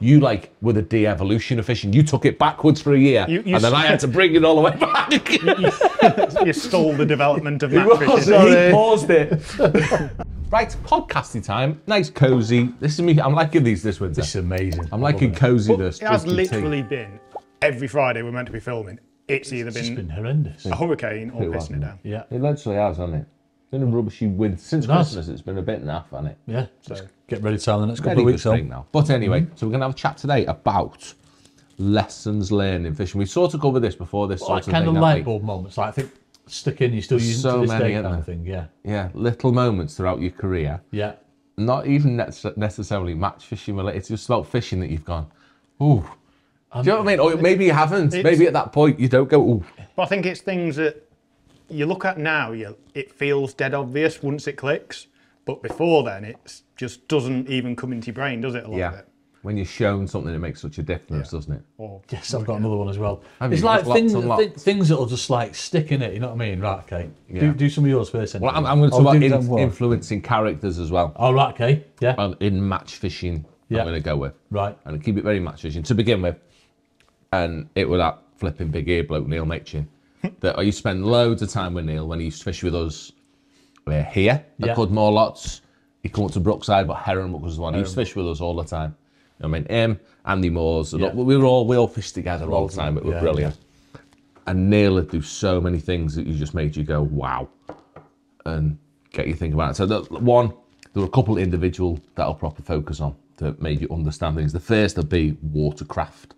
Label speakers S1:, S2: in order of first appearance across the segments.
S1: You like were the de-evolution of fishing. You took it backwards for a year, and then I had to bring it all the way back.
S2: You stole the development of match fishing.
S1: He paused it. Right, podcasting time. Nice, cosy. This is me. I'm liking these this winter.
S3: This is amazing.
S1: I'm liking cozy.
S2: It has literally been every Friday we're meant to be filming. It's either
S3: been horrendous.
S2: A hurricane or pissing it down.
S3: Yeah,
S1: it literally has, hasn't it? It's been a rubbishy wind since Christmas. It's been a bit naff, hasn't it?
S3: Yeah. So get ready to have the next couple of weeks
S1: now. But anyway, so we're gonna have a chat today about lessons learned in fishing. We sort of covered this before this sort of
S3: kind
S1: thing,
S3: of light bulb moments. Like I think stick in, you're still using
S1: so
S3: to this
S1: many,
S3: day kind of thing. Yeah.
S1: Yeah, little moments throughout your career.
S3: Yeah.
S1: Not even necessarily match fishing related. It's just about fishing that you've gone, ooh. Do you know what I mean? Or maybe you haven't. Maybe at that point you don't go, ooh.
S2: But I think it's things that you look at now, it feels dead obvious once it clicks. But before then, it just doesn't even come into your brain, does it, a lot of it?
S1: When you're shown something, it makes such a difference, doesn't it?
S3: Yes, I've got another one as well. It's like things that'll just like stick in it, you know what I mean? Right, okay. Yeah. Do some of yours first.
S1: Well, I'm going to talk about influencing characters as well.
S3: Oh, right, okay. Yeah.
S1: In match fishing, I'm going to go with.
S3: Right.
S1: And keep it very match fishing to begin with. And it was that flipping big ear bloke, Neil Machin, that I used to spend loads of time with Neil when he used to fish with us here at Cudmore Lots. He'd come up to Brookside, but Heronbrook was the one. He used to fish with us all the time. I mean, him, Andy Moores, we all fished together all the time. It was brilliant. And Neil would do so many things that just made you go, wow, and get you thinking about it. So there were a couple of individual that I'll proper focus on that made you understand things. The first would be watercraft,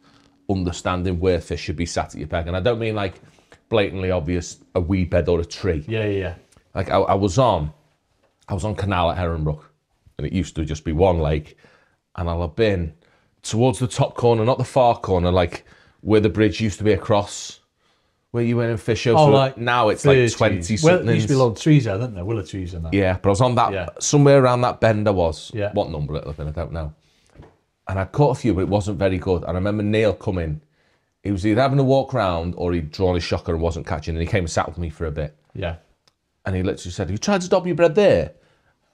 S1: understanding where fish should be sat at your peg. And I don't mean like blatantly obvious, a weed bed or a tree.
S3: Yeah.
S1: Like I was on Canal at Heronbrook, and it used to just be one lake. And I'll have been towards the top corner, not the far corner, like where the bridge used to be across, where you went and fish over.
S3: Oh, like
S1: now it's like 20 something.
S3: Well, there used to be a lot of trees there, didn't there? Willow trees and that.
S1: Yeah, but I was on that, somewhere around that bend I was.
S3: Yeah.
S1: What number it'll have been, I don't know. And I caught a few, but it wasn't very good. And I remember Neil coming. He was either having a walk round or he'd drawn his shocker and wasn't catching. And he came and sat with me for a bit.
S3: Yeah.
S1: And he literally said, "Have you tried to stop your bread there?"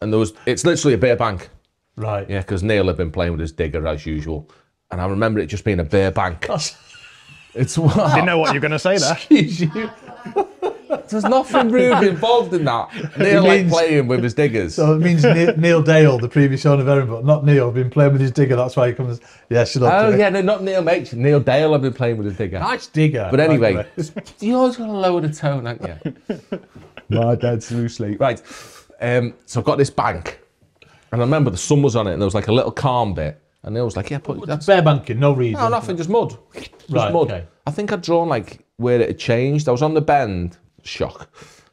S1: And it's literally a bare bank.
S3: Right.
S1: Yeah, because Neil had been playing with his digger as usual. And I remember it just being a bare bank. It's what?
S2: I didn't know what you were going to say there.
S3: Excuse you.
S1: There's nothing rude involved in that. Neil like playing with his diggers.
S3: So it means Neil Dale, the previous owner of Edinburgh, not Neil, been playing with his digger. That's why he comes. Yeah, shut up.
S1: Oh yeah, no, not Neil Machin. Neil Dale have been playing with his digger.
S3: Nice digger.
S1: But anyway, you always got to lower the tone, haven't you? My dad's loosely right. So I've got this bank, and I remember the sun was on it, and there was like a little calm bit, and Neil was like, "Yeah, that's
S3: bare banking, no reason."
S1: No, nothing, just mud. Just mud.
S3: Okay.
S1: I think I'd drawn like where it had changed. I was on the bend. Shock.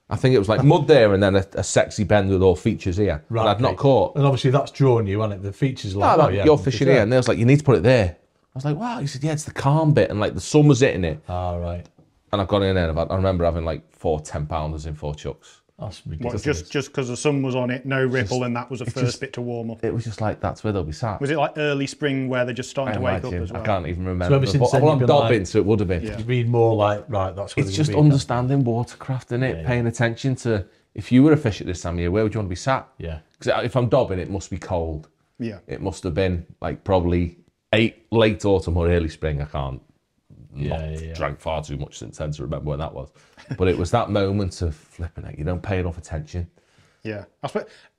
S1: I think it was like mud there and then a sexy bend with all features here. Right. I'd not caught.
S3: And obviously that's drawn you, hasn't it? The features are like,
S1: you're fishing here. And Neil's like, you need to put it there. I was like, wow. He said, yeah, it's the calm bit. And like the sun was hitting it.
S3: Ah, right.
S1: And I've gone in there. I remember having like 4 10-pounders in 4 chucks.
S3: That's ridiculous.
S2: What, just because the sun was on it, no ripple, and that was the first bit to warm up.
S1: It was just like, that's where they'll be sat.
S2: Was it like early spring where they're just starting to wake up as well?
S1: I can't even remember.
S3: So ever since then,
S1: I'm dobbing, so it would have been.
S3: You read more like, right, that's where
S1: it's just understanding watercraft, innit? Paying attention to, if you were a fish at this time of year, where would you want to be sat?
S3: Yeah.
S1: Because if I'm dobbing, it must be cold.
S2: Yeah.
S1: It must have been like probably late autumn or early spring. I can't. Drank far too much since then to remember when that was. But it was that moment of flipping it. You don't pay enough attention.
S2: Yeah.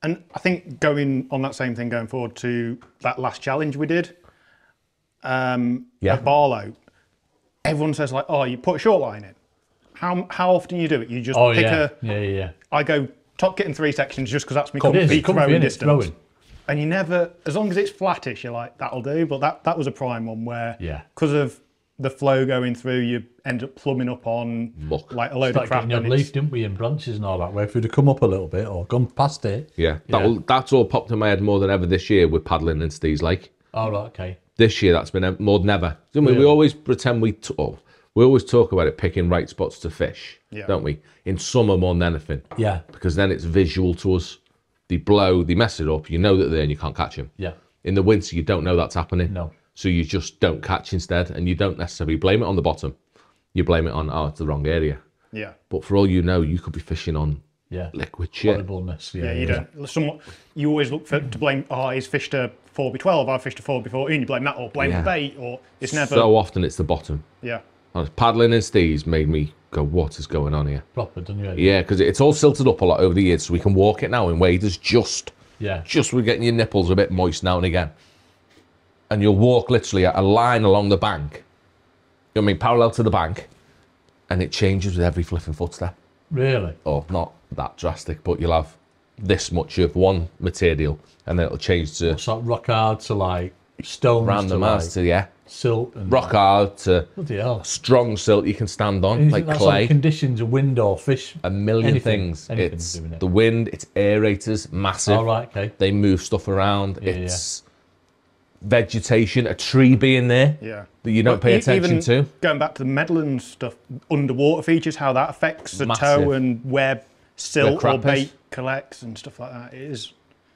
S2: And I think going on that same thing going forward to that last challenge we did at Barlow, everyone says like, oh, you put a short line in. How often you do it? You just pick I go top kit in 3 sections just because that's my comfy throwing distance. And you never, as long as it's flattish, you're like, that'll do. But that was a prime one where, because of the flow going through, you end up plumbing up on like a load of crap.
S3: Getting leaf, didn't we, in branches and all that, where if you'd have come up a little bit or gone past it.
S1: Yeah, that's all popped in my head more than ever this year with paddling in Steve's Lake.
S3: Oh, right, okay.
S1: This year, that's been more than ever. We always pretend we always talk about it, picking right spots to fish, don't we? In summer more than anything.
S3: Yeah.
S1: Because then it's visual to us. They blow, they mess it up, you know that they're there and you can't catch them.
S3: Yeah.
S1: In the winter, you don't know that's happening.
S3: No.
S1: So you just don't catch instead, and you don't necessarily blame it on the bottom. You blame it on, it's the wrong area.
S2: Yeah.
S1: But for all you know, you could be fishing on liquid shit.
S3: Horribleness.
S2: Yeah, you don't. You always look to blame. Oh, he's fished a 4x12. I fished a 4x14. You blame that, or blame the bait, or it's never.
S1: So often it's the bottom.
S2: Yeah.
S1: I was paddling in Steve's made me go, what is going on here?
S3: Proper, don't you?
S1: Yeah, because it's all silted up a lot over the years, so we can walk it now in waders just with getting your nipples a bit moist now and again. And you'll walk literally a line along the bank. You know what I mean? Parallel to the bank. And it changes with every flipping footstep.
S3: Really?
S1: Oh, not that drastic, but you'll have this much of one material and then it'll change to...
S3: What's that, rock hard to like stones
S1: random
S3: to
S1: as to,
S3: silt and...
S1: Rock hard to strong silt you can stand on, like
S3: that's
S1: clay.
S3: Like conditions of wind or fish?
S1: A million things. It's the wind, it's aerators, massive.
S3: Oh, right, okay.
S1: They move stuff around. It's vegetation, a tree being there that you don't pay attention to.
S2: Going back to the meddling stuff, underwater features, how that affects the tow and where silt or bait collects and stuff like that. It is.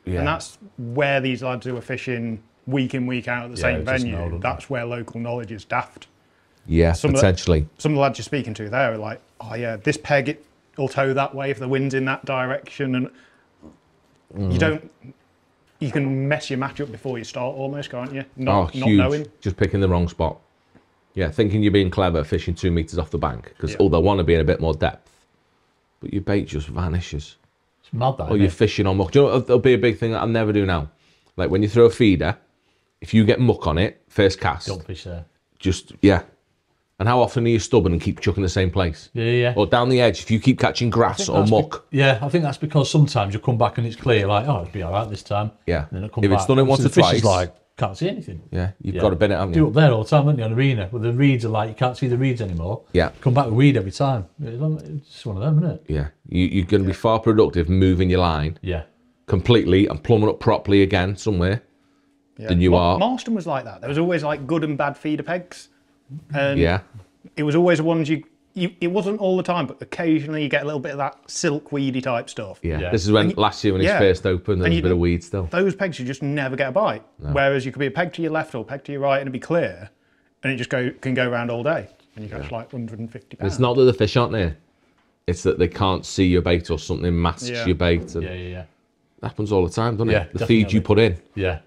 S2: And that's where these lads who are fishing week in, week out at the same venue, that's where local knowledge is daft.
S1: Yeah, potentially.
S2: Some of the lads you're speaking to there are like, oh yeah, this peg, it'll tow that way if the wind's in that direction. And you can mess your match up before you start almost, can't you? Not knowing.
S1: Just picking the wrong spot. Yeah, thinking you're being clever, fishing 2 meters off the bank, because they'll want to be in a bit more depth. But your bait just vanishes.
S3: It's mad that,
S1: or you're fishing on muck. Do you know what, there'll be a big thing that I'll never do now? Like when you throw a feeder, if you get muck on it, first cast.
S3: Don't fish there.
S1: Just, And how often are you stubborn and keep chucking the same place?
S3: Yeah.
S1: Or down the edge, if you keep catching grass or muck.
S3: I think that's because sometimes you come back and it's clear, like, oh, it'll be all right this time.
S1: Yeah.
S3: And then
S1: if it's done it once or twice.
S3: The fish is like, can't see anything.
S1: Yeah, you've got to bin it, haven't you?
S3: Do it up there all the time, haven't you, on arena, where the reeds are like, you can't see the reeds anymore.
S1: Yeah.
S3: Come back with weed every time. It's just one of them, isn't it?
S1: Yeah. You're going to be far productive moving your line. Completely and plumbing up properly again somewhere than you are.
S2: Marston was like that. There was always like good and bad feeder pegs. And it was always the ones it wasn't all the time, but occasionally you get a little bit of that silk weedy type stuff.
S1: Yeah. This is when last year when it's first opened, there was a bit of weed still.
S2: Those pegs you just never get a bite. No. Whereas you could be a peg to your left or a peg to your right and it'd be clear, and it just can go around all day, and you catch like 150 pounds.
S1: It's not that the fish aren't there; it's that they can't see your bait or something masks your bait. And It happens all the time, doesn't it? The feed you put in.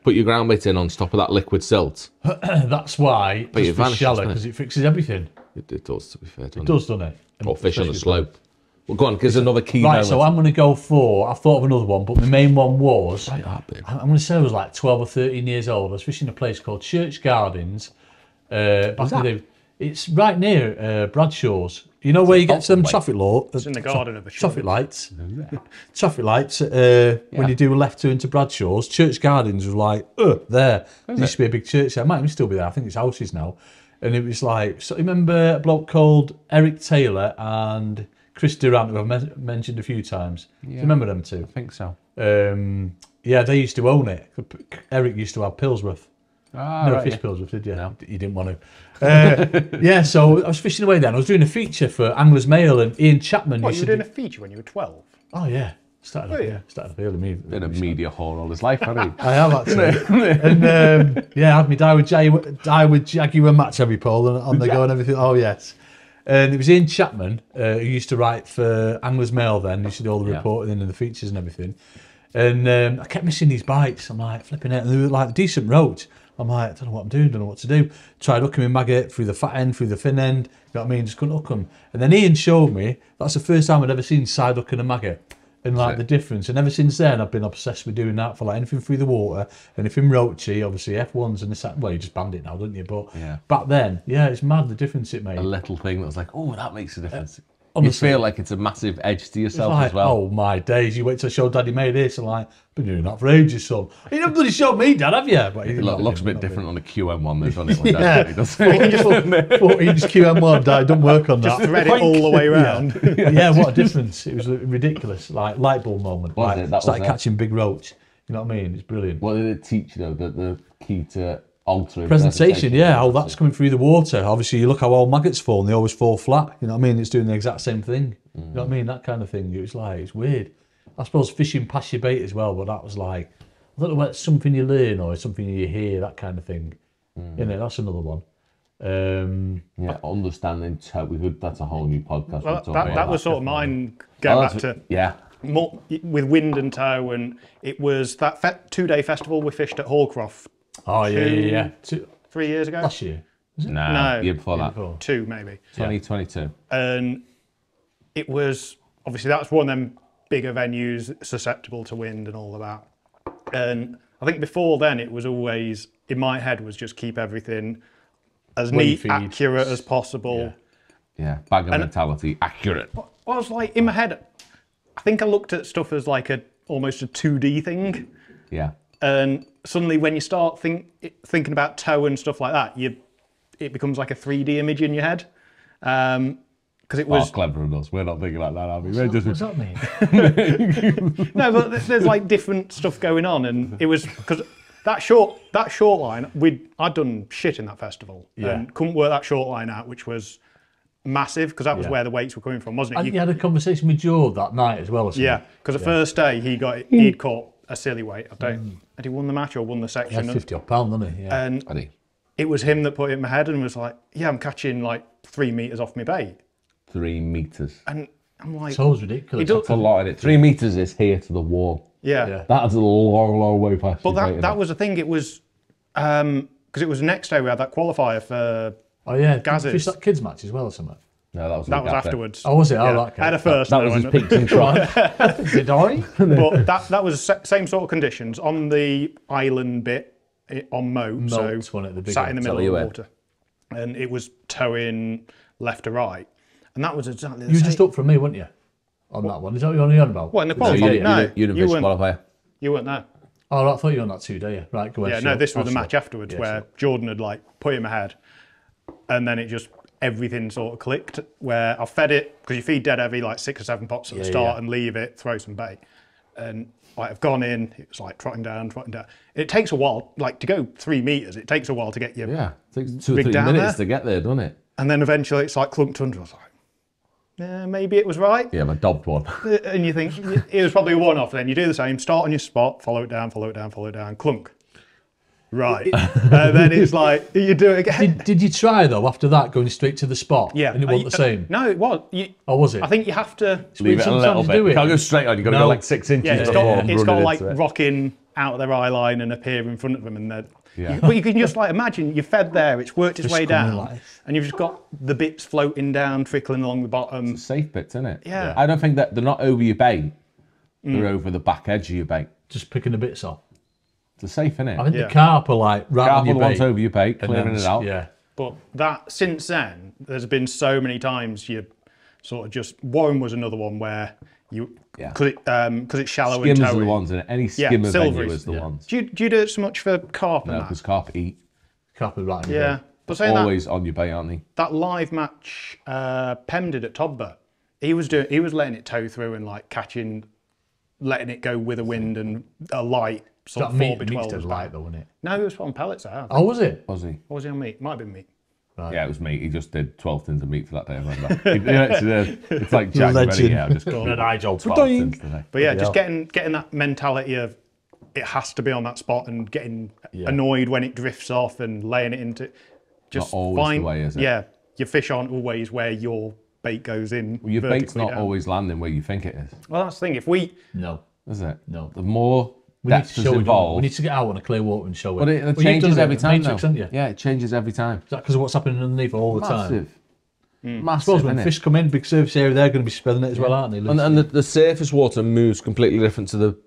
S1: Put your ground bait in on top of that liquid silt.
S3: That's why it's fish shallow, because it fixes everything.
S1: It does, to be fair.
S3: It does, doesn't it?
S1: Or fish on the slope. Well, go on, give us another key moment.
S3: So I'm going to go for, I thought of another one, but my main one was, I'm going to say I was like 12 or 13 years old. I was fishing a place called Church Gardens. It's right near Bradshaw's. You know where you get to them traffic lights?
S2: It's in the garden of a
S3: traffic lights. Traffic lights. When you do a left turn to Bradshaw's, Church Gardens was like there. There used to be a big church there. It might even still be there. I think it's houses now. And it was like, so remember a bloke called Eric Taylor and Chris Durant, who I've mentioned a few times. Do you remember them two?
S1: I think so.
S3: They used to own it. Eric used to have Pillsworth. Pillsworth, did you?
S1: No.
S3: You didn't want to. So I was fishing away then. I was doing a feature for Anglers Mail, and Ian Chapman.
S2: What, you were doing a feature when you were 12?
S3: Oh, yeah. Started up early.
S1: Been a media whore all his life, hasn't he?
S3: I have actually. And I had me die with Jaguar match every pole on the go and everything. Oh yes. And it was Ian Chapman who used to write for Anglers Mail then. He used to do all the reporting and the features and everything. And I kept missing these bites. I'm like flipping it, and they were like decent roach. I'm like, I don't know what I'm doing, don't know what to do. Tried hooking my maggot through the fat end, through the thin end. You know what I mean? Just couldn't hook them. And then Ian showed me. That's the first time I'd ever seen side hooking a maggot. And like the difference, and ever since then I've been obsessed with doing that for like anything through the water, anything roachy, obviously F1s and this. Well, you just banned it now, don't you? But back then, it's mad the difference it made.
S1: A little thing that was like, oh, that makes a difference. Honestly, you feel like it's a massive edge to yourself as well.
S3: Oh my days! You wait till I show Daddy made this, and like, I've been doing that for ages, son. You never bloody showed me, Dad, have you? But
S1: it looks a bit different on a QM1 than on it. When
S3: Dad does. 14-inch QM1, Dad, don't work on that.
S2: Just thread it all the way around.
S3: What a difference! It was ridiculous, like light bulb moment. Started catching big roach. You know what I mean? It's brilliant.
S1: What did it teach you though? The key to altering
S3: presentation, how that's coming through the water. Obviously, you look how all maggots fall, and they always fall flat. You know what I mean? It's doing the exact same thing. You know what I mean? That kind of thing. It was like, it's weird. I suppose fishing past your bait as well, but that was like, I don't know whether it's something you learn or something you hear, that kind of thing. You know, that's another one.
S1: Understanding tow. That's a whole new podcast.
S2: Well, that was sort of mine going back to with wind and tow, and it was that 2-day festival we fished at Hallcroft.
S3: Oh, yeah.
S2: 3 years ago?
S3: Last year?
S1: No, year before that.
S2: 2 maybe.
S1: 2022.
S2: And it was, obviously that's one of them bigger venues, susceptible to wind and all of that. And I think before then it was always, in my head, was just keep everything as neat, accurate as possible.
S1: Yeah, bagger mentality, accurate.
S2: I was like, in my head, I think I looked at stuff as like almost a 2D thing.
S1: Yeah.
S2: And suddenly when you start thinking about tow and stuff like that, it becomes like a 3D image in your head. Because it was
S1: clever than us. We're not thinking like that, are we?
S3: What's that mean?
S2: No, but there's like different stuff going on, and it was because that short line, I'd done shit in that festival and couldn't work that short line out, which was massive because that was where the weights were coming from, wasn't it?
S3: And you had a conversation with Joe that night as well. Or something.
S2: Yeah, because the first day he'd caught a silly weight. Had he won the match or won the section?
S3: He had 50 odd pound, didn't he? Yeah.
S2: And it was him that put it in my head and was like, "Yeah, I'm catching like 3 meters off my bait."
S1: 3 meters.
S2: And I'm like,
S3: it's always ridiculous.
S1: That's a lot in it. 3 meters is here to the wall.
S2: Yeah.
S1: That's a long, long way past.
S2: But that was the thing. It was because it was the next day we had that qualifier for.
S3: Oh yeah,
S2: Gaz's.
S3: Fish that kids match as well or something.
S1: No, that was
S2: afterwards.
S3: Oh, was it?
S2: Yeah.
S3: Oh, okay.
S2: I had a first.
S1: That was his peaks and troughs.
S3: Did I?
S2: But that was the same sort of conditions on the island bit on moat. So sat in the middle of the water, and it was towing left to right, and that was exactly the
S3: you
S2: same.
S3: were just up from me, weren't you? On that one. Is that what you're on about?
S2: What, in the qualifier? No,
S1: you didn't fish qualifier.
S2: You weren't there.
S3: Oh, I thought you were on that 2 day. Right, go ahead.
S2: Yeah, no, this was the match afterwards where Jordan had like put him ahead, and then it just everything sort of clicked. Where I fed it because you feed dead heavy, like 6 or 7 pots at the start, and leave it, throw some bait, and like I've gone in. It was like trotting down. It takes a while, like to go 3 meters. It takes a while to get you.
S1: Yeah, it takes 2 or 3 minutes to get there, doesn't it?
S2: And then eventually it's like clunked under. I was like, yeah, maybe it was right.
S1: Yeah, I dobbed one.
S2: And you think it was probably a one-off. Then you do the same. Start on your spot, follow it down, follow it down, follow it down, clunk. Right. And then it's like, you do it again.
S3: Did you try, though, after that, going straight to the spot?
S2: Yeah.
S3: And it wasn't the same?
S2: No, it was.
S3: Oh, was it?
S2: I think you have to...
S1: Leave it a little bit. You can't go straight on. You've got to go like 6 inches.
S2: Yeah, it's got like rocking out of their eye line and appear in front of them. And but you can just like imagine you're fed there, it's worked its way down, and you've just got the bits floating down, trickling along the bottom.
S1: It's safe bits, isn't it?
S2: Yeah.
S1: I don't think that they're not over your bait. They're over the back edge of your bait.
S3: Just picking the bits off.
S1: It's safe, innit?
S3: I think the carp are like right on your bait.
S1: Carp over your bait, clearing it out.
S3: Yeah.
S2: But that since then, there's been so many times you sort of just. Warren was another one where you because it's shallow
S1: Skimmers
S2: and
S1: are
S2: towy.
S1: the ones, and any skimmer venue is the ones.
S2: Do you do it so much for carp?
S1: No, because carp eat.
S3: Carp are right on your bait.
S2: But saying
S1: always on your bait, aren't they?
S2: That live match Pem did at Todbert, he was letting it tow through and like letting it go with a wind and a light. Sort of 4x12
S3: light though, wasn't it?
S2: No, he was on pellets there.
S3: Oh, was it?
S1: Was he?
S2: Or was he on meat? Might have been meat.
S1: Right. Yeah, it was meat. He just did 12 tins of meat for that day, I remember. It's like January, yeah, just got I job 12 tins today.
S2: But yeah, just getting that mentality of it has to be on that spot and getting annoyed when it drifts off and laying it into. Just
S1: not always the way, is it?
S2: Yeah, your fish aren't always where your bait goes in.
S1: Well, your bait's not always landing where you think it is.
S2: Well, that's the thing. If we
S1: is it?
S3: No.
S1: The more
S3: we need to show
S1: involved.
S3: We need to get out on a clear water and show it.
S1: But it changes every time, though.
S3: You?
S1: Yeah, it changes every time.
S3: Is that because of what's happening underneath all the time?
S1: Massive.
S3: I suppose when fish come in, big surface area, they're going to be spilling it as well, aren't they?
S1: And the surface water moves completely different to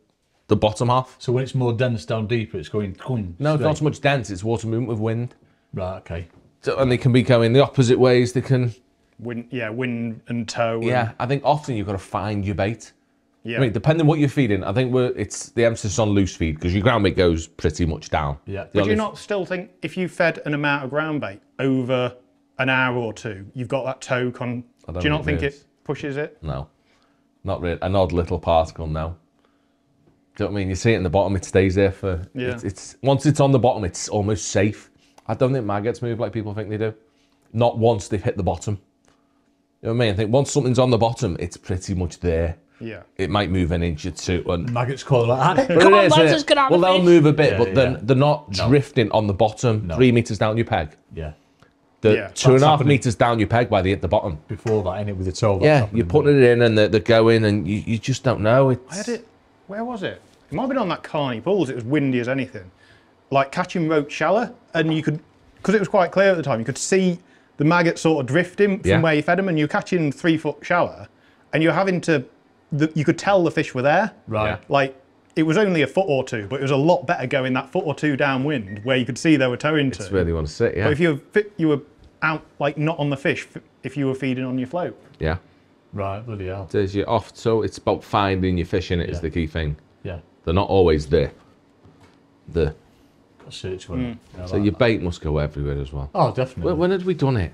S1: the bottom half.
S3: So when it's more dense down deeper, it's going
S1: No, it's not so much dense. It's water movement with wind.
S3: Right. Okay.
S1: So, and they can be going the opposite ways. They can.
S2: Wind and tow.
S1: Yeah, I think often you've got to find your bait.
S2: Yeah.
S1: I mean, depending what you're feeding, I think it's the emphasis on loose feed because your ground bait goes pretty much down.
S3: Yeah.
S2: Would you not still think if you fed an amount of ground bait over an hour or two, you've got that tow do you not think it pushes it?
S1: No, not really. An odd little particle, no. Do you know what I mean? You see it in the bottom, it stays there for.
S2: Yeah.
S1: It's once it's on the bottom, it's almost safe. I don't think maggots move like people think they do. Not once they've hit the bottom. You know what I mean? I think once something's on the bottom, it's pretty much there.
S2: Yeah.
S1: It might move an inch or two. And
S3: maggots call like that.
S1: Come on, lads, let's get out of the fish. They'll move a bit, but then they're not drifting on the bottom 3 meters down your peg.
S3: Yeah.
S1: The 2.5 meters down your peg while they hit the bottom.
S3: Before that, in it with the toe.
S1: Yeah, you're putting it in and they're going and you just don't know.
S2: I had it, where was it? It might have been on that Carney Pools, it was windy as anything. Like catching roach shallow, and you could, because it was quite clear at the time, you could see the maggots sort of drifting from where you fed them, and you're catching 3 foot shallow, and you're having to, you could tell the fish were there.
S3: Right. Yeah.
S2: Like, it was only a foot or two, but it was a lot better going that foot or two downwind where you could see they were towing to.
S1: It's where they want to sit, yeah.
S2: But if you were out, like not on the fish, if you were feeding on your float.
S1: Yeah.
S3: Right, bloody hell.
S1: There's your off, so it's about finding your fish in it is the key thing.
S3: Yeah.
S1: They're not always there.
S3: Search one.
S1: So your bait must go everywhere as well.
S3: Oh, definitely.
S1: When had we done it?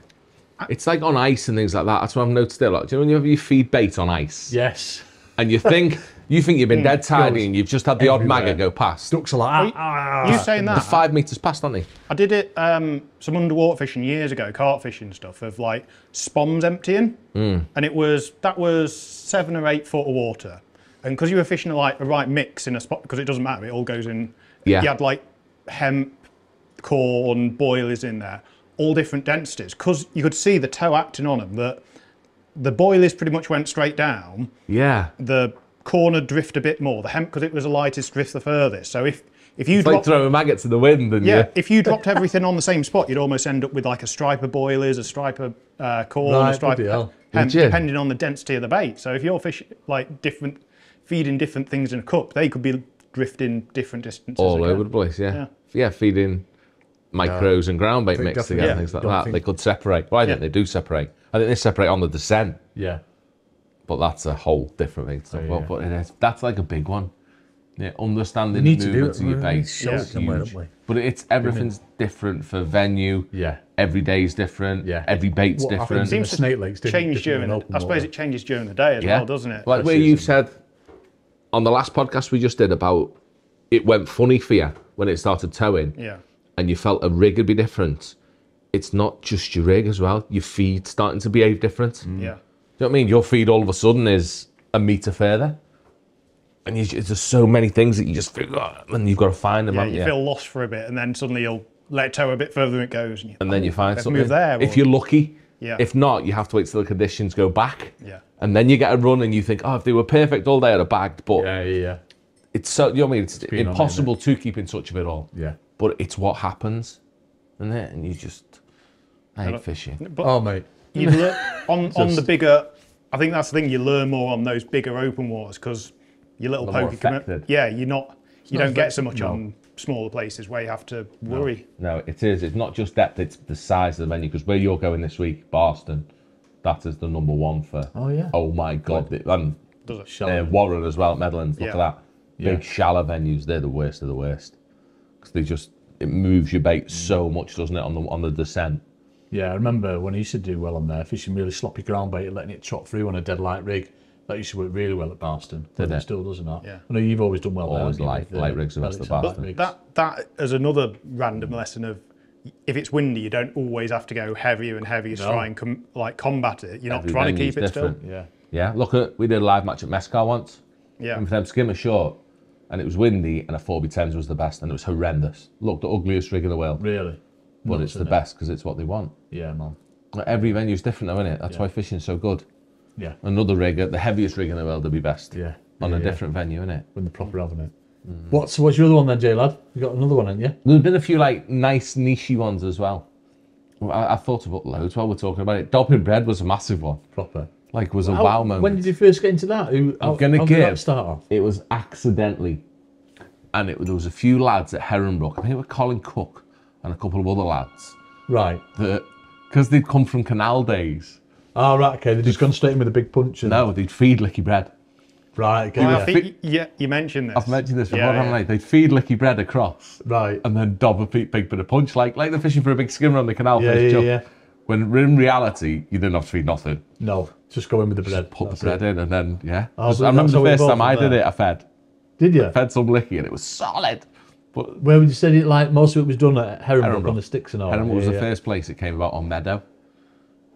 S1: It's like on ice and things like that. That's what I've noticed it. Like, do you know when you feed bait on ice?
S3: Yes.
S1: And you think you've been dead tidy and you've just had the odd maggot go past.
S3: Ducks are like,
S2: You saying that?
S1: They're 5 meters past, aren't they?
S2: I did it some underwater fishing years ago, carp fishing stuff, of like spoms emptying, and that was 7 or 8 foot of water, and because you were fishing like the right mix in a spot, because it doesn't matter, it all goes in.
S1: Yeah.
S2: You had like hemp, corn, boilies in there, all different densities, because you could see the toe acting on them. That the boilies pretty much went straight down.
S1: Yeah.
S2: The corn would drift a bit more. The hemp, because it was the lightest, drift the furthest. So if you
S1: It's like throwing maggots in the wind, and
S2: if you dropped everything on the same spot, you'd almost end up with like a stripe of boilies, a stripe of corn, a stripe of hemp, depending on the density of the bait. So if you're fishing like feeding different things in a cup, they could be drifting different distances.
S1: All over the place, yeah, feeding micros and ground bait mixed together, things like that. They could separate. Well, I think they do separate. I think they separate on the descent.
S3: Yeah.
S1: But that's a whole different thing to talk about. But it is, that's like a big one. Yeah, understanding
S3: the
S1: movements of your bait. Huge. But everything's different for venue.
S3: Yeah.
S1: Every day's different.
S3: Yeah.
S1: Every bait's different.
S2: It seems
S3: Snake Lake's
S2: change during. I suppose it changes during the day as well, doesn't it?
S1: Like where you said on the last podcast we just did about it went funny for you when it started towing.
S2: Yeah.
S1: And you felt a rig would be different. It's not just your rig as well. Your feed starting to behave different.
S2: Yeah.
S1: Do you know what I mean? Your feed all of a sudden is a metre further. And there's so many things that you just figure out, and you've got to find them.
S2: Yeah, you feel lost for a bit, and then suddenly you'll let it tow a bit further than it goes.
S1: And then you find something.
S2: Move there.
S1: If you're lucky.
S2: Yeah.
S1: If not, you have to wait till the conditions go back.
S2: Yeah.
S1: And then you get a run and you think, oh, if they were perfect all day, I'd have bagged. But it's so, you know what I mean? It's impossible to keep in touch of it all.
S3: Yeah.
S1: But it's what happens, isn't it? And you just, I hate fishing.
S3: But mate.
S2: You learn, on the bigger, I think that's the thing, you learn more on those bigger open waters, because your little pokey you don't get so much on smaller places where you have to worry.
S1: No, it is. It's not just depth, it's the size of the venue. Because where you're going this week, Barston, that is the number one for.
S3: Oh, yeah.
S1: Oh, my God. And
S2: Warren
S1: as well at Meadowlands. Look at that. Big shallow venues, they're the worst of the worst. Because it moves your bait so much, doesn't it, on the descent.
S3: Yeah, I remember when I used to do well on there, fishing really sloppy ground bait and letting it trot through on a dead light rig. That used to work really well at Barston. It still does not.
S2: Yeah.
S3: I know you've always done well there.
S1: Always light rigs are best at Barston.
S2: That is another random lesson of, if it's windy, you don't always have to go heavier and heavier to try and combat it. You're not trying to keep it still.
S3: Yeah.
S1: Look we did a live match at Mescal once.
S2: Yeah.
S1: And for them skimmer short, and it was windy, and a 4x10s was the best, and it was horrendous. Look, the ugliest rig in the world.
S3: Really?
S1: But it's the best because it's what they want.
S3: Yeah, man.
S1: Every venue's different, though, isn't it? That's why fishing's so good.
S3: Yeah.
S1: Another rig, the heaviest rig in the world, would be best.
S3: Yeah.
S1: On a different venue, innit?
S3: When they're proper having it. What's your other one then, J lad? You got another one, haven't you?
S1: There's been a few nice nichey ones as well. I thought about loads while we're talking about it. Dobbin bread was a massive one.
S3: Proper.
S1: Was a wow moment.
S3: When did you first get into that?
S1: I'm gonna give.
S3: That start off?
S1: It was accidentally, and there was a few lads at Heronbrook. I think it was Colin Cook and a couple of other lads.
S3: Right.
S1: That because they'd come from canal days.
S3: Oh, right, okay. They'd just gone straight in with a big punch.
S1: No, they'd feed licky bread.
S3: Right, okay.
S2: I think you mentioned this.
S1: I've mentioned this before, haven't I? They'd feed licky bread across.
S3: Right.
S1: And then dob a big bit of punch, like they're fishing for a big skimmer on the canal.
S3: Yeah.
S1: When in reality, you didn't have to feed nothing.
S3: No, just go in with the bread.
S1: Put the bread in and then,
S3: Oh,
S1: I remember the first time I did it, I fed.
S3: Did you?
S1: I fed some licky and it was solid. But
S3: where would you say most of it was done at Heronbrook on the sticks and all?
S1: Heronbrook was the first place it came about on Meadow.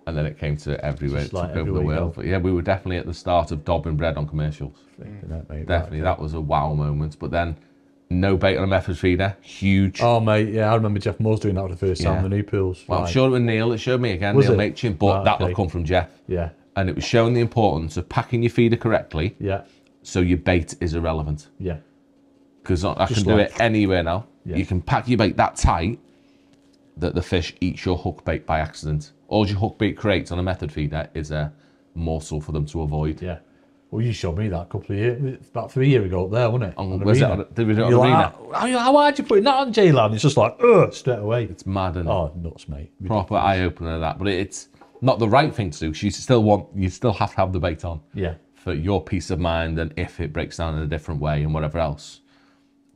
S1: And then it came to everywhere, it took over the world. But yeah, we were definitely at the start of dobbing bread on commercials. Definitely, that was a wow moment. But then No bait on a method feeder, huge.
S3: Oh mate, yeah, I remember Jeff Moore's doing that for the first time. The new pools.
S1: Well, I'm sure it was Neil. It showed me again, Neil Machin, but that'll have come from Jeff.
S3: Yeah.
S1: And it was showing the importance of packing your feeder correctly.
S3: Yeah.
S1: So your bait is irrelevant.
S3: Yeah.
S1: Because I can do it anywhere now.
S3: Yeah.
S1: You can pack your bait that tight that the fish eats your hook bait by accident. All your hook bait creates on a method feeder is a morsel for them to avoid.
S3: Yeah. Well, you showed me that a couple of years, about 3 years ago up there, wasn't it?
S1: Did we do it on Arena?
S3: How hard you putting that on J-Land? It's just like, straight away.
S1: It's mad, isn't it?
S3: Oh, nuts, mate.
S1: Proper eye-opener that. But it's not the right thing to do. You still have to have the bait on.
S3: Yeah.
S1: For your peace of mind and if it breaks down in a different way and whatever else.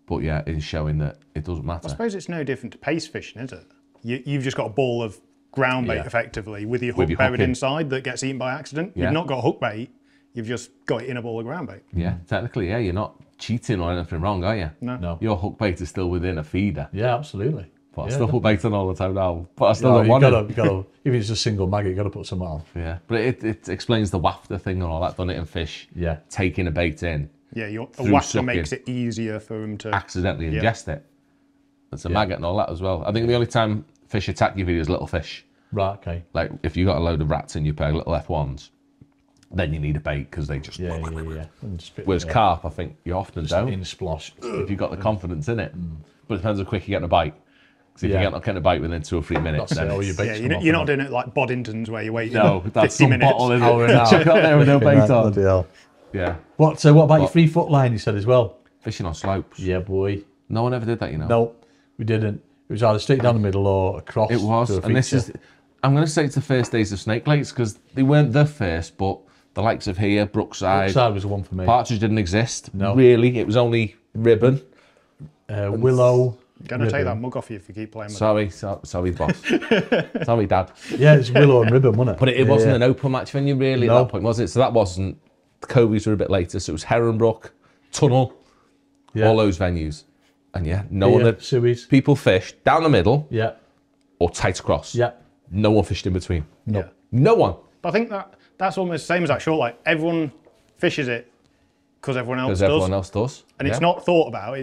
S1: But yeah, it's showing that it doesn't matter.
S2: I suppose it's no different to pace fishing, is it? You've just got a ball of ground bait effectively with your hook buried inside that gets eaten by accident. Yeah. You've not got hook bait, you've just got it in a ball of ground bait.
S1: Yeah, technically, yeah, you're not cheating or anything wrong, are you?
S3: No.
S1: Your hook bait is still within a feeder.
S3: Yeah, absolutely.
S1: But I still put bait on all the time now. But I still don't want it.
S3: You gotta, if it's a single maggot, you got to put some on.
S1: Yeah, but it explains the wafter thing and all that, done it in fish.
S3: Yeah.
S1: Taking a bait in.
S2: Yeah, a wafter makes it easier for them to
S1: accidentally ingest it. It's a maggot and all that as well. I think the only time fish attack your feeder is little fish.
S3: Right, okay.
S1: Like if you got a load of rats in your pair, little F1s, then you need a bait because they just...
S3: Yeah.
S1: Whereas carp, I think you often
S3: just
S1: don't.
S3: In splosh.
S1: If you've got the confidence in it. But it depends how quick you get a bite. Because if you're not getting a bite within 2 or 3 minutes, then
S2: you're not doing it like Boddington's where you're waiting
S1: 50
S2: some
S1: minutes.
S2: Bottle
S1: in Chuck out there with no bait on. Yeah.
S3: What about your 3-foot line, you said as well?
S1: Fishing on slopes.
S3: Yeah, boy.
S1: No one ever did that, you know.
S3: No, we didn't. It was either straight down the middle or across.
S1: It was, and this is... I'm going to say it's the first days of snake lakes because they weren't the first, but the likes of here, Brookside...
S3: Brookside was the one for me.
S1: Partridge didn't exist.
S3: No.
S1: Really, it was only ribbon.
S3: Willow...
S2: Going to take that mug off you if you keep playing with
S1: it. Sorry, boss. Sorry, Dad.
S3: Yeah, it's willow and ribbon, wasn't it?
S1: But it wasn't an open match venue really at that point, was it? So that wasn't... The Covies were a bit later, so it was Heronbrook, Tunnel, all those venues. And no one had...
S3: Suez.
S1: People fished down the middle or tight across.
S3: Yeah.
S1: No one fished in between.
S3: No.
S2: Yeah.
S1: No one.
S2: But I think that's almost the same as that short line. Everyone fishes it because everyone else does.
S1: Because everyone else does.
S2: And it's not thought about,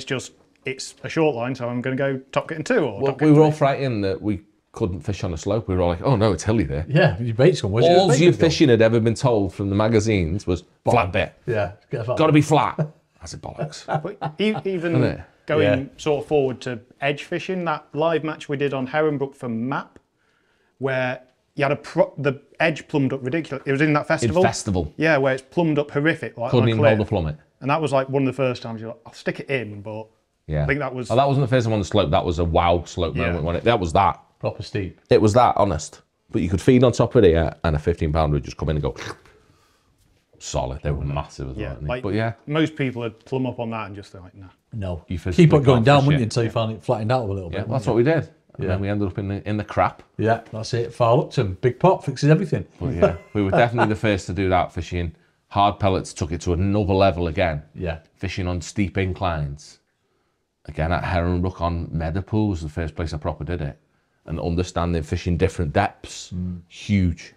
S2: it's a short line, so I'm going to go top getting 2 or top
S1: we were all frightened that we couldn't fish on a slope. We were all like, oh no, it's hilly there.
S3: Yeah, your bait's gone.
S1: All your fishing had ever been told from the magazines was flat bit.
S3: Yeah.
S1: Got to be flat. That's a bollocks.
S2: But even going sort of forward to edge fishing, that live match we did on Heronbrook for MAP, where you had the edge plumbed up ridiculous. It was in that festival. Yeah, where it's plumbed up horrific. Like
S1: couldn't even hold the plummet.
S2: And that was like one of the first times you're like, I'll stick it in, but I think that was...
S1: Oh, that wasn't the first time on the slope. That was a wow slope moment. Wasn't it? That was that.
S3: Proper steep.
S1: It was that, honest. But you could feed on top of it and a 15-pounder would just come in and go... Solid. They were massive as well.
S2: Like,
S1: but
S2: most people would plumb up on that and just like, nah.
S3: No. Keep on going down, wouldn't you, until you
S1: found
S3: it flattened out a little bit.
S1: Yeah, that's what we did. And then we ended up in the crap.
S3: Yeah, that's it. Foul Upton, big pot, fixes everything.
S1: But yeah, we were definitely the first to do that fishing. Hard pellets took it to another level again.
S3: Yeah.
S1: Fishing on steep inclines. Again, at Heronbrook on Meadowpool was the first place I proper did it. And understanding fishing different depths, huge.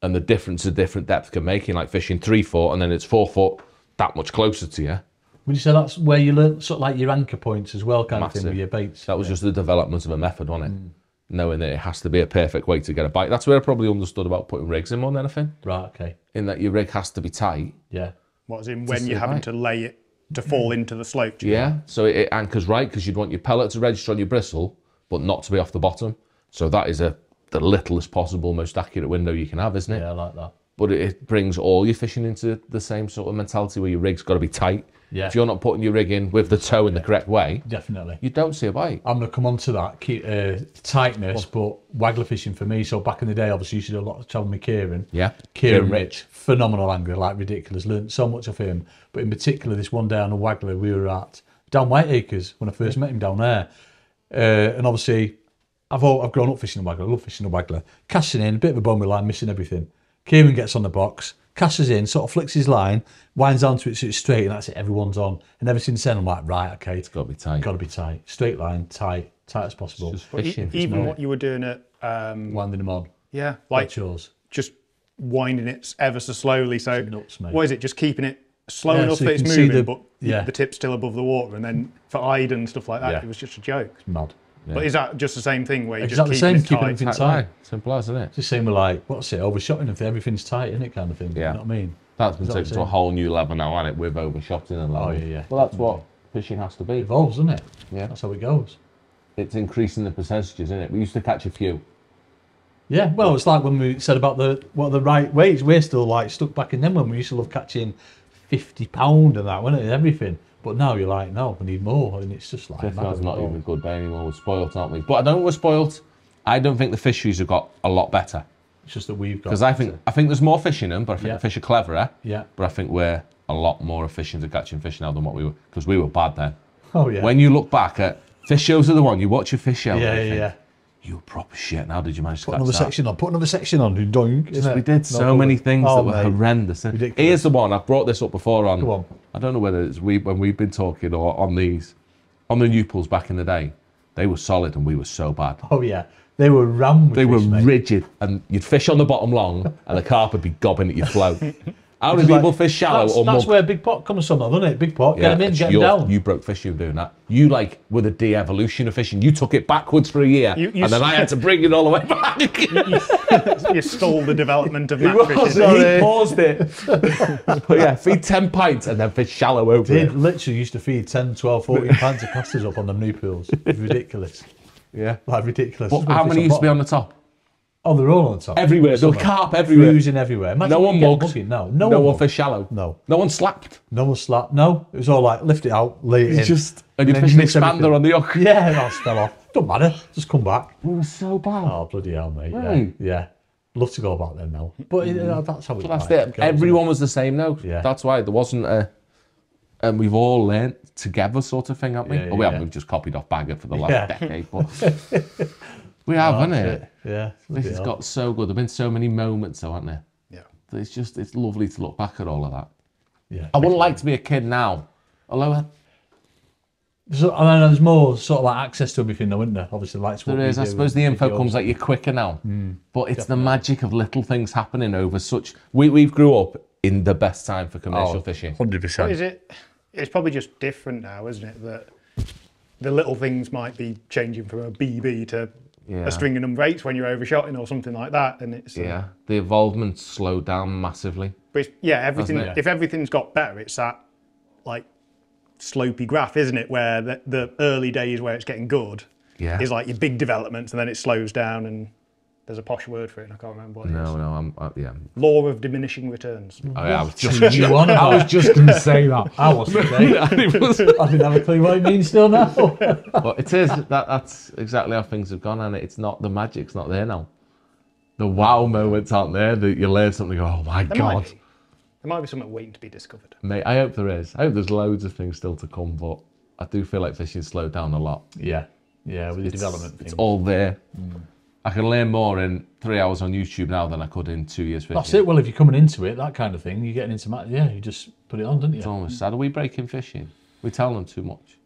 S1: And the difference a different depth can make in like fishing 3 foot and then it's 4 foot, that much closer to you.
S3: Would you say that's where you learn sort of like your anchor points as well, kind of thing with your baits?
S1: That was just the development of a method, wasn't it? Knowing that it has to be a perfect way to get a bite. That's where I probably understood about putting rigs in more than anything.
S3: Right, okay.
S1: In that your rig has to be tight.
S3: Yeah.
S2: What is in when you're having to lay it to fall into the slope?
S1: Yeah, so it anchors right because you'd want your pellet to register on your bristle, but not to be off the bottom. So that is the littlest possible, most accurate window you can have, isn't it?
S3: Yeah, I like that.
S1: But it brings all your fishing into the same sort of mentality where your rig's got to be tight.
S3: Yeah.
S1: If you're not putting your rig in with the toe in the correct way,
S3: definitely,
S1: you don't see a bite.
S3: I'm going to come on to that, keep tightness, but waggler fishing for me. So back in the day, obviously, you used to do a lot of travel with Kieran.
S1: Yeah.
S3: Kieran Rich, phenomenal angler, like ridiculous. Learned so much of him. But in particular, this one day on the waggler, we were at down Whiteacres when I first met him down there. And obviously, I've grown up fishing a waggler. I love fishing a waggler. Casting in, a bit of a bone with line, missing everything. Kieran gets on the box, casts in, sort of flicks his line, winds onto it so it's straight, and that's it, everyone's on. And ever since then, I'm like, right, okay.
S1: It's got to be tight.
S3: Got to be tight. Straight line, tight as possible.
S1: It's just fishing.
S2: Even what you were doing at...
S3: winding them on.
S2: Yeah, like
S3: chores.
S2: Just winding it ever so slowly. So
S3: nuts, mate.
S2: what is it? Just keeping it slow enough that it's moving, but the tip's still above the water. And then for Ide and stuff like that, it was just a joke.
S3: It's mad.
S2: Yeah. But is that just the same thing where you
S3: just keeping everything tight?
S1: Simple as, isn't it?
S3: It's the same with like, what's it, overshotting if everything's tight, isn't it, kind of thing?
S1: Yeah.
S3: You know what I mean?
S1: That's been taken to a whole new level now, hasn't it, with overshotting and level.
S3: Oh, yeah.
S1: Well, that's what fishing has to be.
S3: It evolves, doesn't it?
S1: Yeah.
S3: That's how it goes.
S1: It's increasing the percentages, isn't it? We used to catch a few.
S3: Yeah, well, it's like when we said about what are the right weights. We're still like stuck back in them when we used to love catching 50 pound and that, wasn't it? Everything. But now you're like, no, we need more, and it's just like
S1: 50 pound's not even good day anymore. We're spoilt, aren't we? But I don't think we're spoilt. I don't think the fisheries have got a lot better.
S3: It's just that we've got.
S1: Because I think there's more fish in them, but I think the fish are cleverer.
S3: Yeah.
S1: But I think we're a lot more efficient at catching fish now than what we were, because we were bad then.
S3: Oh yeah.
S1: When you look back at fish shows, are the one you watch a fish show.
S3: Yeah.
S1: You were proper shit. How did you manage to
S3: put
S1: catch
S3: another
S1: that?
S3: section on? Put another section on. Doink.
S1: We did so many things that were horrendous.
S3: Ridiculous.
S1: Here's the one. I've brought this up before on.
S3: Go on.
S1: I don't know whether it's when we've been talking or on the new pools back in the day. They were solid and we were so bad.
S3: Oh yeah, they were rammed.
S1: They were rigid, and you'd fish on the bottom long, and the carp would be gobbing at your float. How do people fish shallow or
S3: That's where Big Pot comes from, doesn't it? Big Pot, get them in, get them down.
S1: You broke fishing doing that. You were the de-evolution of fishing. You took it backwards for a year, and then I had to bring it all the way back.
S2: You stalled the development of that fishing.
S1: He paused it. But yeah, feed 10 pints and then fish shallow over it.
S3: Literally used to feed 10, 12, 14 pints of casters up on them new pools. It's ridiculous.
S1: Yeah.
S3: Like ridiculous.
S1: But how many used to be on the top?
S3: Oh, they're all on top.
S1: Everywhere. There were carp everywhere.
S3: Cruising everywhere. Imagine
S1: no one mugged.
S3: No
S1: one fished shallow.
S3: No.
S1: No one slapped.
S3: No one slapped. No. It was all like, lift it out, lay it in.
S1: And you fished an expander on the hook.
S3: Yeah, that fell off. Don't matter. Just come back.
S1: We were so bad.
S3: Oh, bloody hell, mate.
S1: Right.
S3: Yeah. Love to go back there now. But that's how it's
S1: that's it. Everyone was the same though.
S3: Yeah.
S1: That's why there wasn't a... And we've all learned together sort of thing, haven't we? We haven't. We've just copied off Bagger for the last decade. But we have, haven't it?
S3: Yeah.
S1: This has got so good. There have been so many moments though, haven't there?
S2: Yeah.
S1: It's lovely to look back at all of that.
S3: Yeah.
S1: I wouldn't like to be a kid now. Although...
S3: there's more sort of like access to everything though, isn't there? Obviously, like
S1: there is. I suppose the info comes at you quicker now. But it's the magic of little things happening over such... We've grew up in the best time for commercial fishing.
S3: 100%.
S2: What is it? It's probably just different now, isn't it? That the little things might be changing from a BB to a string of number 8s when you're overshotting or something like that, and it's
S1: the involvement's slowed down massively.
S2: But everything. If everything's got better, it's that like slopey graph, isn't it? Where the early days where it's getting good is like your big developments, and then it slows down and. There's a posh word for it, and I can't remember what it is.
S1: No,
S2: Law of diminishing returns.
S1: Oh, yeah, I was just
S3: going to say that. I wasn't saying that. I didn't have a clue what it means still now.
S1: But it is. That's exactly how things have gone, and it's not, the magic's not there now. The wow moments aren't there, that you learn something, oh my God.
S2: There might be something waiting to be discovered.
S1: Mate, I hope there is. I hope there's loads of things still to come, but I do feel like fishing's slowed down a lot.
S3: Yeah, with the development
S1: It's all there. I can learn more in 3 hours on YouTube now than I could in 2 years fishing.
S3: That's it. Well, if you're coming into it, that kind of thing, you're getting into you just put it on, don't you?
S1: It's almost sad. Are we breaking fishing? We tell them too much.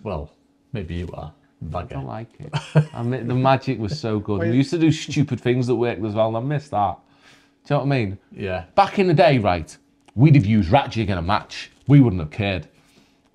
S3: Well, maybe you are.
S1: I don't like it. I mean, the magic was so good. We used to do stupid things that worked as well, and I missed that. Do you know what I mean?
S3: Yeah.
S1: Back in the day, right, we'd have used rat jig in a match. We wouldn't have cared.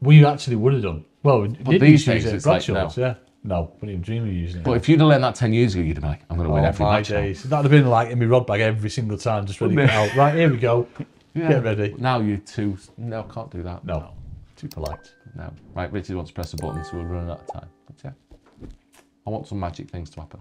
S3: We actually would have done. Well,
S1: but these days, it's like no.
S3: Yeah. No, wouldn't even dream of using it.
S1: But if you'd have learned that 10 years ago, you'd have been like, I'm going to win every match.
S3: Days. That'd have been like in my rod bag every single time, just ready to get out. Right, here we go. Get ready.
S1: Now you're too... No, can't do that.
S3: No, too polite.
S1: No. Right, Richard wants to press a button, so we're running out of time. But yeah, I want some magic things to happen.